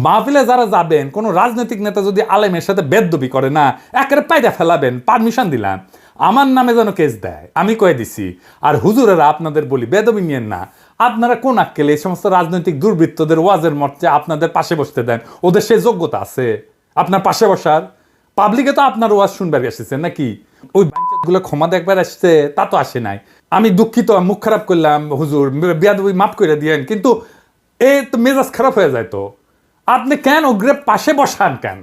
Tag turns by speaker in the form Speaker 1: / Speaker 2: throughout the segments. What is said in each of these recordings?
Speaker 1: মাহফিলে যারা যাবেন, কোনো রাজনৈতিক নেতা যদি আলেমের সাথে বেদবি করে না, একেবারে পায়দা ফেলাবেন, পারমিশন দিলাম, আমার নামে যেন কেস দেয়, আমি কয়ে দিছি। আর হুজুরেরা আপনাদের বলি, বেদবি নিয়েন না। আপনারা কোন আক্কেলে এই সমস্ত রাজনৈতিক দুর্বৃত্তদের ওয়াজের মঞ্চে আপনাদের পাশে বসতে দেন? ওদের সেই যোগ্যতা আছে আপনার পাশে বসার? পাবলিকে তো আপনার ওয়াজ শুনবার এসেছেন নাকি? ওই বাঞ্চতগুলো ক্ষমা দেখবার আসছে, তা তো আসে নাই। আমি দুঃখিত, মুখ খারাপ করলাম, হুজুর বেয়াদবি মাফ করে দিয়েন, কিন্তু এ তো মেজাজ খারাপ হয়ে যায়। তো আপনি কেন ওগ্রে পাশে বসান কেন?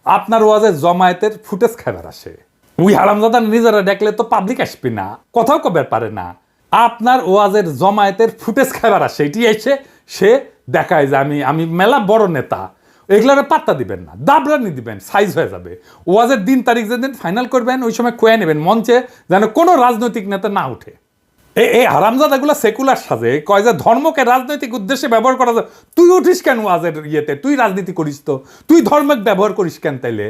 Speaker 1: আপনার ওয়াজের জমায়েতের ফুটেজ খাবার আসে, ওই হারামজাদা নিজেরা দেখলে তো পাবলিক আসবে না, কথাও কবার পারে না। আপনার ওয়াজের জমায়েতের ফুটেজ খাবার আসে, এটি এসে সে দেখায় যে আমি মেলা বড় নেতা। এগুলোর পাত্তা দিবেন না, দাবরানি দিবেন, সাইজ হয়ে যাবে। ওয়াজের দিন তারিখ যেদিন ফাইনাল করবেন ওই সময় খুঁয়ে নেবেন মঞ্চে, যেন কোনো রাজনৈতিক নেতা না উঠে। এই হারামজাদাগুলো সেকুলার সাজে, কয় যে ধর্মকে রাজনৈতিক উদ্দেশ্যে ব্যবহার করা যায়। তুই উঠিস কেন ওয়াজের ইয়েতে? তুই রাজনীতি করিস তো, তুই ধর্মকে ব্যবহার করিস কেন? তাইলে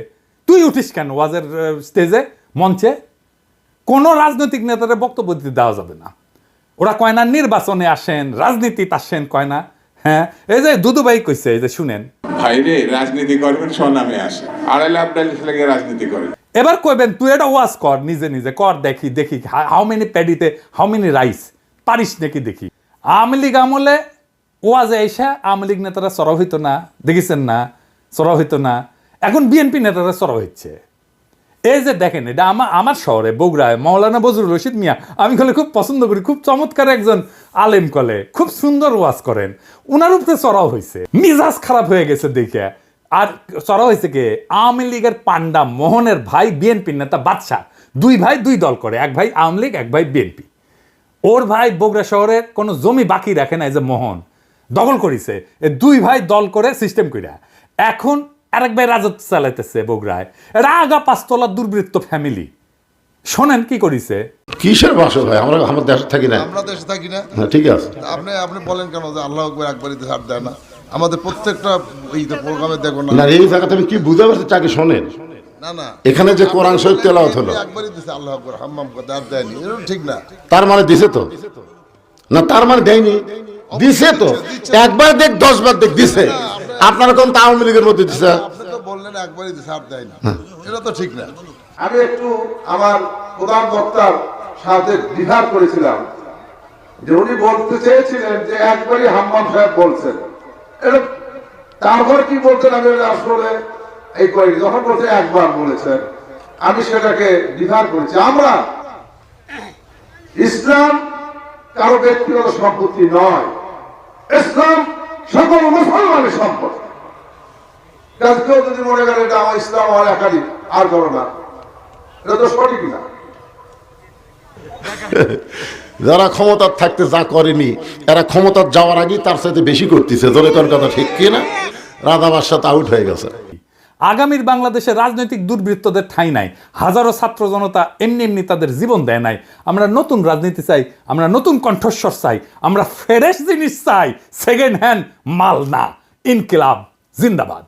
Speaker 1: তুই উঠিস কেন ওয়াজের স্টেজে, মঞ্চে? কোনো রাজনৈতিক নেতারা বক্তব্য দিতে দেওয়া যাবে না। ওরা কয় না নির্বাচনে আসেন, রাজনীতিতে আসেন, কয় না। হ্যাঁ, এই যে দুদুভাই কইছে, এই যে শুনেন,
Speaker 2: ভাইরে রাজনীতি করবেন স্বনামে আসে, আড়াইলে আপনার লাগে রাজনীতি করেন।
Speaker 1: এবার কইবেন তুই এটা ওয়াজ কর, নিজে নিজে কর, দেখি দেখি হাউ মেনি প্যাডিতে হাউ মেনি রাইস, পারিস নাকি দেখি। আওয়ামী লীগ আমলে ওয়াজে এসে আওয়ামী লীগ নেতারা চড়াও হইতো না, দেখিছেন না? চড়াও হইতো না। এখন বিএনপি নেতারা চড়াও হচ্ছে। এই যে দেখেন, এটা আমার শহরে বগুড়ায় মাওলানা বজরুল রশিদ মিয়া, আমি কলে খুব পছন্দ করি, খুব চমৎকার একজন আলেম, কলে খুব সুন্দর ওয়াজ করেন, উনার উপরে চড়াও হয়েছে, মিজাজ খারাপ হয়ে গেছে দেখে। আর চড়া হয়েছে কে? আওয়ামী লীগের পান্ডা মোহনের ভাই বিএনপি নেতা বাদশা, দুই ভাই দুই দল করে, এক ভাই আওয়ামী লীগ, এক ভাই বিএনপি। ওর ভাই বগুড়া শহরের কোনো জমি বাকি রাখে না, এই যে মোহন দখল করেছে, দুই ভাই দল করে সিস্টেম কইরা এখন আরেক ভাই রাজত্ব চালাইতেছে বগুড়ায়। এটা আগা পাঁচতলা দুর্বৃত্ত ফ্যামিলি। শোনেন কি করিছে।
Speaker 3: কিসের ভাষা ভাই? আমরা আমার দেশে থাকি না,
Speaker 4: আমরা দেশে থাকি না।
Speaker 3: ঠিক আছে,
Speaker 4: আপনি বলেন কেন যে আল্লাহ আকবার একবারই ছাড় দেয় না? আমাদের প্রত্যেকটা এই প্রোগ্রামে দেখো না,
Speaker 3: এই জায়গাতে আমি কি বুঝতে পারছি, চাকে শোনেন
Speaker 4: না না,
Speaker 3: এখানে যে কোরআন শরীফ তেলাওয়াত হলো,
Speaker 4: একবারই দিছে আল্লাহ আকবার হাম্মাম করতে, আর দেয়নি। এটা ঠিক না।
Speaker 3: তার মানে দিছে তো না? তার মানে দেয়নি, দিছে তো। একবার দেখ, 10 বার দেখ, দিছে। আপনারা কোন আওয়ামী লীগের মধ্যে দিছে?
Speaker 4: আপনি তো বললেন একবারই দিছে, আর দেয়নি। এটা তো ঠিক না।
Speaker 5: আমি একটু আমার প্রধান বক্তার সাথে দ্বিধা করেছিলাম যে উনি বলতে চেয়েছিলেন যে একবারই হাম্মাম সাহেব বলছেন, এটা তারপর কি বলছেন আমি আসলে এই করি, যখন বলছে একবার বলেছেন আমি সেটাকে দ্বিধা করেছি। আমরা ইসলাম কারো ব্যক্তিগত সম্পত্তি নয়, ইসলাম সকল মুসলমানের সম্পদ। কেউ যদি মনে করে এটা আমার ইসলাম আমার একাধিক, আর করো না, এটা তো সঠিক না।
Speaker 3: যারা ক্ষমতার থাকতে যা করেনি, এরা ক্ষমতার যাওয়ার আগেই তার সাথে বেশি করতেছে। জোরে কোন কথা ঠিক কি না? রাধা বাদশাহ আউট হয়ে গেছে।
Speaker 1: আগামীর বাংলাদেশে রাজনৈতিক দুর্বৃত্তদের ঠাঁই নাই। হাজারো ছাত্র জনতা এমনি এমনি তাদের জীবন দেয় নাই। আমরা নতুন রাজনীতি চাই, আমরা নতুন কণ্ঠস্বর চাই, আমরা ফ্রেশ জিনিস চাই, সেকেন্ড হ্যান্ড মাল না। ইনকিলাব জিন্দাবাদ।